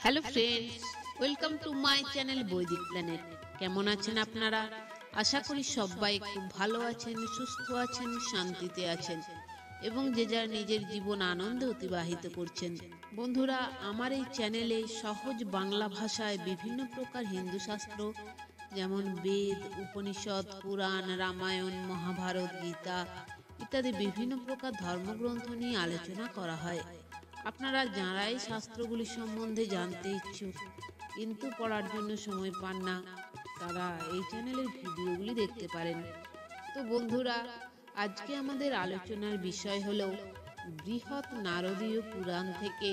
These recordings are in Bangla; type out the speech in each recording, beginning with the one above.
Hello friends, welcome to my channel বৈদিক প্ল্যানেট। কেমন আছেন আপনারা? আশা করি সবাই খুব ভালো আছেন, সুস্থ আছেন, শান্তিতে আছেন এবং যে যার নিজের জীবন আনন্দে অতিবাহিত করছেন। বন্ধুরা, আমার এই চ্যানেলে সহজ বাংলা ভাষায় বিভিন্ন প্রকার হিন্দু শাস্ত্র যেমন বেদ, উপনিষদ, পুরাণ, রামায়ণ, মহাভারত, গীতা ইত্যাদি বিভিন্ন প্রকার ধর্মগ্রন্থ নিয়ে আলোচনা করা হয়। আপনারা যারাই শাস্ত্রগুলি সম্বন্ধে জানতে ইচ্ছুক কিন্তু পড়ার জন্য সময় পান না, তারা এই চ্যানেলের ভিডিওগুলি দেখতে পারেন। তো বন্ধুরা, আজকে আমাদের আলোচনার বিষয় হলো বৃহৎ নারদীয় পুরাণ থেকে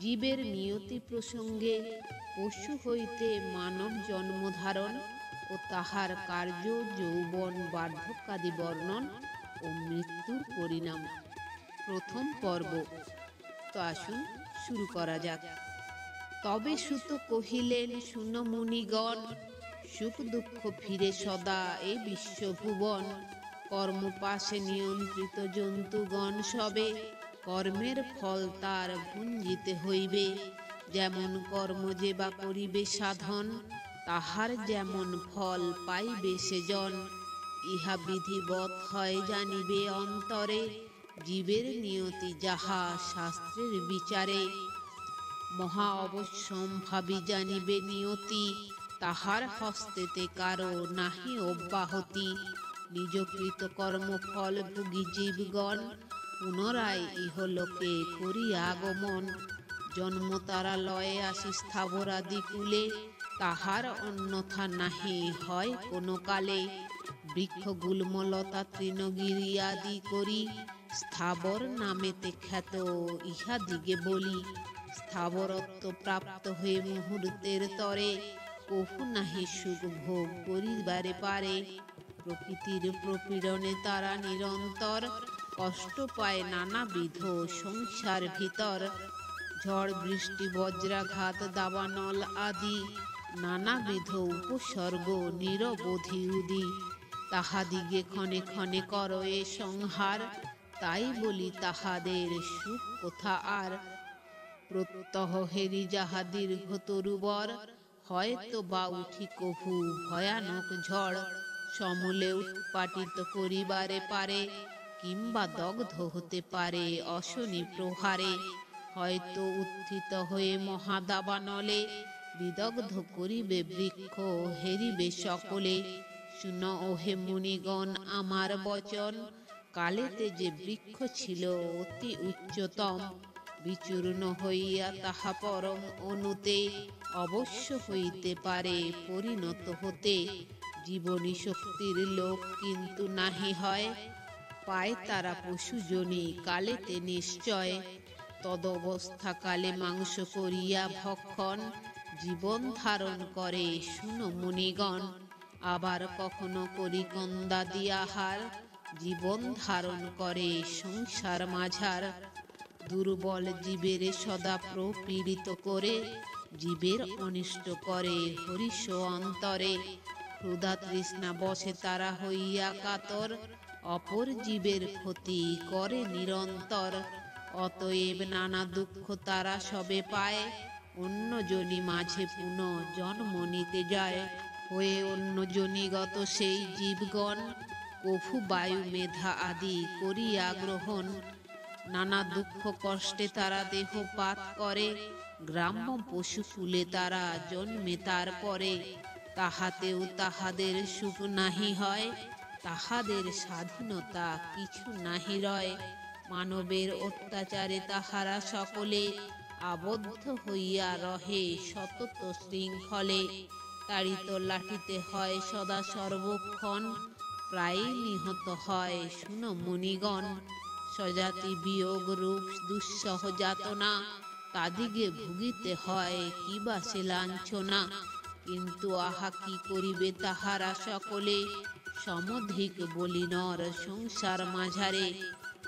জীবের নিয়তি প্রসঙ্গে পশু হইতে মানব জন্মধারণ ও তাহার কার্য, যৌবন, বার্ধক্যাদি বর্ণন ও মৃত্যুর পরিণাম। প্রথম পর্ব। তো আসুন শুরু করা যাক। তবে সুত কহিলেন, শুন মুনিগণ, সুখ দুঃখ ফিরে সদা এ বিশ্বভুবন। কর্মপাশে নিয়ন্ত্রিত জন্তুগণ সবে, কর্মের ফল তার ভুঞ্জিতে হইবে। যেমন কর্ম যে বা করিবে সাধন, তাহার যেমন ফল পাইবে সেজন। ইহা বিধিবৎ হয় জানিবে অন্তরে, জীবের নিয়তি যাহা শাস্ত্রের বিচারে। মহা অবশ্যম ভাবি জানিবে নিয়তি, তাহার হস্তেতে কারো নাহি অব্যাহতি। নিজকৃত কর্মফল ভুগি জীবগণ, পুনরায় ইহলোকে করি আগমন। জন্ম তারা লয়ে আসি স্থাবরাদি কুলে, তাহার অন্যথা নাহি হয় কোনো কালে। বৃক্ষ গুল্মলতা তৃণগিরি আদি করি, স্থাবর নামেতে খ্যাত ইহা দিগে বলি। স্থাবরত্ব প্রাপ্ত হয়ে মুহূর্তের তরে, কহু নাহি সুখ ভোগ করিবারে পারে। প্রকৃতির প্রপীড়নে তারা নিরন্তর, কষ্ট পায় নানাবিধ সংসার ভিতর। ঝড় বৃষ্টি বজ্রাঘাত দাবানল আদি, নানাবিধ উপসর্গ নিরবধি উদি। তাহাদিগে ক্ষণে ক্ষণে কর এ সংহার, তাই বলি তাহাদের সুখ কোথা আর। প্রত্যহ হেরি যাহা দীর্ঘ তরুবর, হয়তো বা উঠি কভু ভয়ানক ঝড়। সমূলে উৎপাটিত করিবারে পারে, কিংবা দগ্ধ হতে পারে অশনি প্রহারে। হয়তো উত্থিত হয়ে মহাদাবানলে, বিদগ্ধ করিবে বৃক্ষ হেরিবে সকলে। শুন ওহে মুনিগণ আমার বচন, কালেতে যে বৃক্ষ ছিল অতি উচ্চতম। বিচূর্ণ হইয়া তাহা পরম অনুতে, অবশ্য হইতে পারে পরিণত হতে। জীবনী শক্তির লোক কিন্তু নাহি হয়, পায় তারা পশুজনী কালেতে নিশ্চয়। তদবস্থা কালে মাংস করিয়া ভক্ষণ, জীবন ধারণ করে শুন মুনিগণ। আবার কখনো করি কন্দাদি আহার, জীবন ধারণ করে সংসার মাঝার। দুর্বল জীবের সদা প্রপীড়িত করে, জীবের অনিষ্ট করে হরিষ অন্তরে। ক্ষুধা তৃষ্ণা বসে তারা হইয়া কাতর, অপর জীবের ক্ষতি করে নিরন্তর। অতএব নানা দুঃখ তারা সবে পায়, অন্য জনি মাঝে পুনঃ জন্ম নিতে যায়। হয়ে অন্য জনিগত সেই জীবগণ, কভু বায়ু মেধা আদি করিয়া গ্রহণ। নানা দুঃখ কষ্টে তারা দেহপাত করে, গ্রাম্য পশুকুলে তারা জন্মে তারপরে। তাহাতেও তাহাদের সুখ নাহি হয়, তাহাদের স্বাধীনতা কিছু নাহি রয়। মানবের অত্যাচারে তাহারা সকলে, আবদ্ধ হইয়া রহে সতত শৃঙ্খলে। তাড়িত লাঠিতে হয় সদা সর্বক্ষণ, প্রায় নিহত হয় শুন মুনিগণ। স্বজাতি বিয়োগ রূপ দুঃসহ যাতনা, তাদিগে ভুগিতে হয় কিবা সে লাঞ্ছনা। কিন্তু আহা কি করিবে তাহারা সকলে, সমধিক বলি নর সংসার মাঝারে।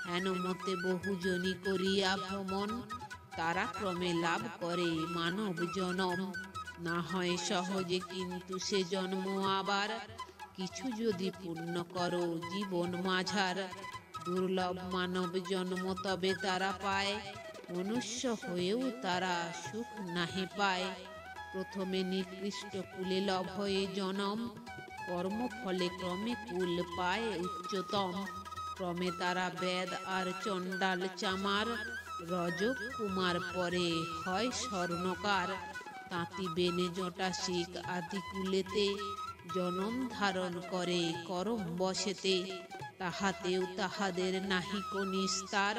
হেন মতে বহুজনী করিয়া ভ্রমণ, তারা ক্রমে লাভ করে মানব জনম। না হয় সহজে কিন্তু সে জন্ম আবার, কিছু যদি পূর্ণ করো জীবন মাঝার। দুর্লভ মানব জন্ম তবে তারা পায়, মনুষ্য হয়েও তারা সুখ নাহি পায়। প্রথমে নিকৃষ্ট কুলে লভয়ে জনম, কর্মফলে ক্রমে কুল পায় উচ্চতম। ক্রমে তারা বেদ আর চণ্ডাল চামার, রজক কুমার পরে হয় স্বর্ণকার। তাঁতি বেনে জটাশিক আদি কুলেতে, জনম ধারণ করে করম বশেতে। তাহাতেও তাহাদের নাহিক নিস্তার,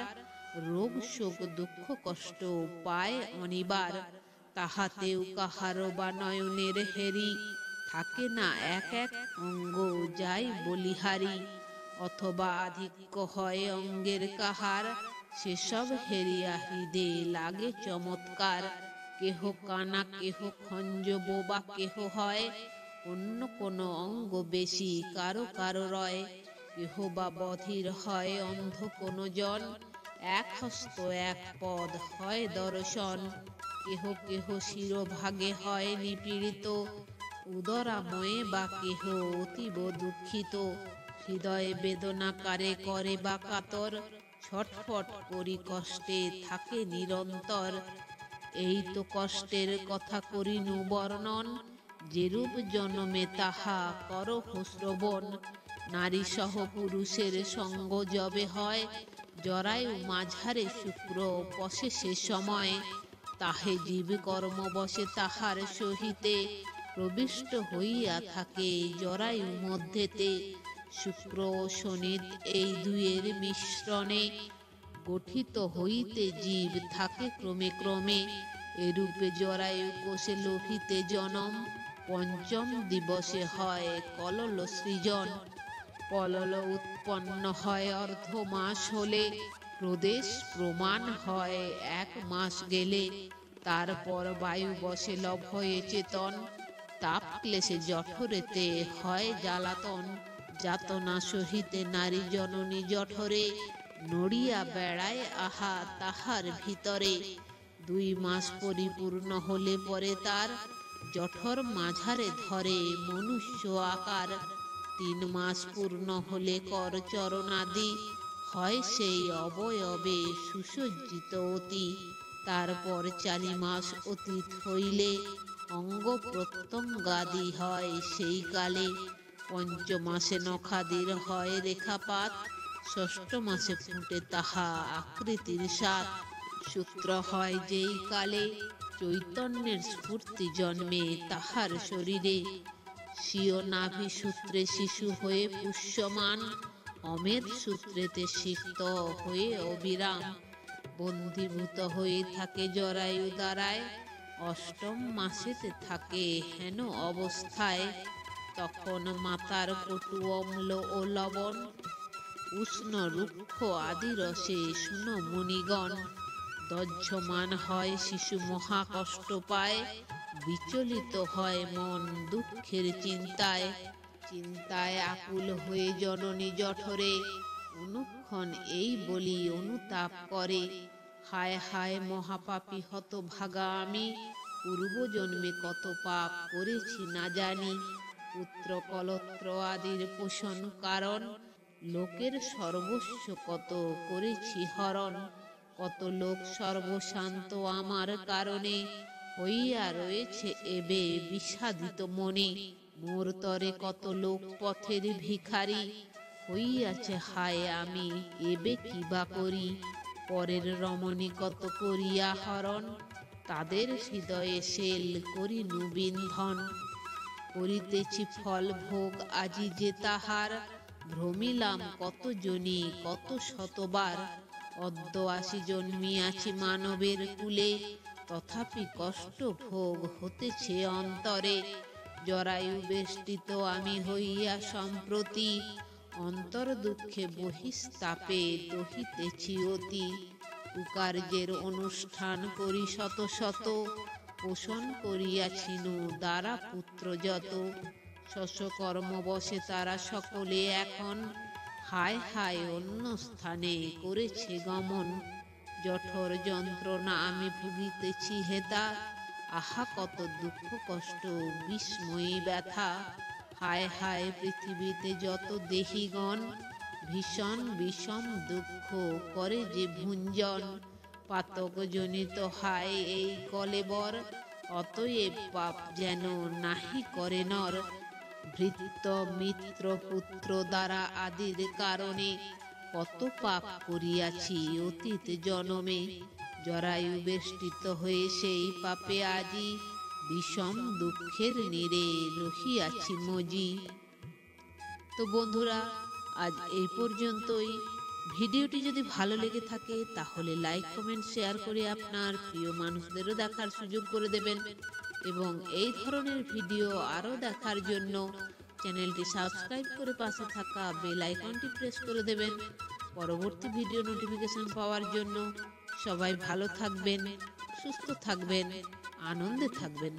রোগ শোক দুঃখ কষ্ট পায় অনিবার। তাহাতেও কাহারো বা নয়নের হেরি, থাকে না এক এক অঙ্গ যায় বলিহারি। অথবা আধিক্য হয় অঙ্গের কাহার, সেসব হেরিয়া হৃদে লাগে চমৎকার। কেহ কানা কেহ খঞ্জ বোবা কেহ হয়, অন্য কোনো অঙ্গ বেশি কারো কারো রয়। কেহ বা বধির হয় অন্ধ কোনো জন, এক হস্ত এক পদ হয় দর্শন। কেহ কেহ শিরোভাগে হয় নিপীড়িত, উদরাময়ে বা কেহ অতীব দুঃখিত। হৃদয়ে বেদনাকারে করে বা কাতর, ছটফট করি কষ্টে থাকে নিরন্তর। এই তো কষ্টের কথা করিনু বর্ণন, যেরূপ জনমে তাহা করহ শ্রবণ। নারী সহ পুরুষের সঙ্গ যবে হয়, জরায়ু মাঝারে শুক্র পশে সে সময়। তাহে জীব কর্ম বসে তাহার সহিতে, প্রবিষ্ট হইয়া থাকে জরায়ু মধ্যেতে। শুক্র ও শনি এই দুয়ের মিশ্রণে, গঠিত হইতে জীব থাকে ক্রমে ক্রমে। এরূপে জরায়ু কোষে লোহিতে জনম, পঞ্চম দিবসে হয় কলল সৃজন। কলল উৎপন্ন হয় অর্ধ মাস হলে, প্রদেশ প্রমাণ হয় এক মাস গেলে। তারপর বায়ু বসে লভয়ে চেতন, তাপ ক্লেশে জঠরেতে হয় জ্বালাতন। যাতনা সহিতে নারী জননী জঠরে, নড়িয়া বেড়ায় আহা তাহার ভিতরে। 2 মাস পরিপূর্ণ হলে পরে তার, জঠর মাঝারে ধরে মনুষ্য আকার। 3 মাস পূর্ণ হলে কর চরণাদি, হয় সেই অবয়বে সুসজ্জিত অতি। তারপর 4 মাস অতীত হইলে, অঙ্গ প্রত্যঙ্গাদি হয় সেই কালে। 5 মাসে নখাদির হয় রেখাপাত, 6 মাসে ফুটে তাহা আকৃতির সাত। সূত্র হয় যেই কালে, চৈতন্যের স্ফূর্তি জন্মে তাহার শরীরে। স্বীয় নাভি সূত্রে শিশু হয়ে পুষ্যমান, অমেধ সূত্রেতে সিক্ত হয়ে অবিরাম। বন্ধীভূত হয়ে থাকে জরায়ু দ্বারায়, 8ম মাসেতে থাকে হেন অবস্থায়। তখন মাতার কটু অম্ল ও লবণ, উষ্ণ রুক্ষ আদি রসে শুন মুনিগণ। দহ্যমান হয় শিশু মহা কষ্ট পায়, বিচলিত হয় মন দুঃখের চিন্তায়। চিন্তায় আকুল হয়ে জননী জঠরে, অনুক্ষণ এই বলি অনুতাপ করে। হায় হায় মহাপাপী হতভাগা আমি, পূর্বজন্মে কত পাপ করেছি না জানি। পুত্র কলত্র আদির পোষণ কারণ, লোকের সর্বস্ব কত করেছি হরণ। কত লোক সর্বশান্ত আমার কারণে, হইয়া রয়েছে এবে বিষাদিত মনে। মোর তরে কত লোক পথের ভিখারি, হইয়াছে হায় আমি এবে কি বা করি। পরের রমণী কত করিয়া হরণ, তাদের হৃদয়ে শেল করিনু বিন্ধন। করিতেছি ফল ভোগ আজি যে তাহার, ভ্রমিলাম কত জনি কত শতবার। অদ্য আসি জন্মিয়াছি মানবের কুলে, তথাপি কষ্ট ভোগ হতেছে অন্তরে। জরায়ু বেষ্টিত আমি হইয়া সম্প্রতি, অন্তর দুঃখে বহিস্তাপে দহিতেছি অতি। কুকার্যের অনুষ্ঠান করি শত শত, পোষণ করিয়াছিনু দ্বারা পুত্র যত। শস্যকর্ম বসে তারা সকলে এখন, হায় হায় অন্য স্থানে করেছে গমন। জঠর যন্ত্রণা আমি ভুগিতেছি হেতা, আহা কত দুঃখ কষ্ট বিস্ময়ী ব্যথা। হায় হায় পৃথিবীতে যত দেহিগণ, ভীষণ বিষম দুঃখ করে যে ভুঞ্জন। পাতক জনিত হায় এই কলেবর, অতএব পাপ যেন নাহি করে নর। ভৃত্য মিত্র পুত্র দ্বারা আদির কারণে, কত পাপ করিয়াছি অতীত জনমে। জরায়ু বেষ্টিত হয়ে সেই পাপে আজি, বিষম দুঃখের নীড়ে রহিয়াছি মজি। তো বন্ধুরা, আজ এই পর্যন্তই। ভিডিওটি যদি ভালো লেগে থাকে তাহলে লাইক কমেন্ট শেয়ার করে আপনার প্রিয় মানুষদেরও দেখার সুযোগ করে দেবেন, এবং এই ধরনের ভিডিও আরও দেখার জন্য চ্যানেলটি সাবস্ক্রাইব করে পাশে থাকা বেল আইকনটি প্রেস করে দেবেন পরবর্তী ভিডিও নোটিফিকেশন পাওয়ার জন্য। সবাই ভালো থাকবেন, সুস্থ থাকবেন, আনন্দে থাকবেন।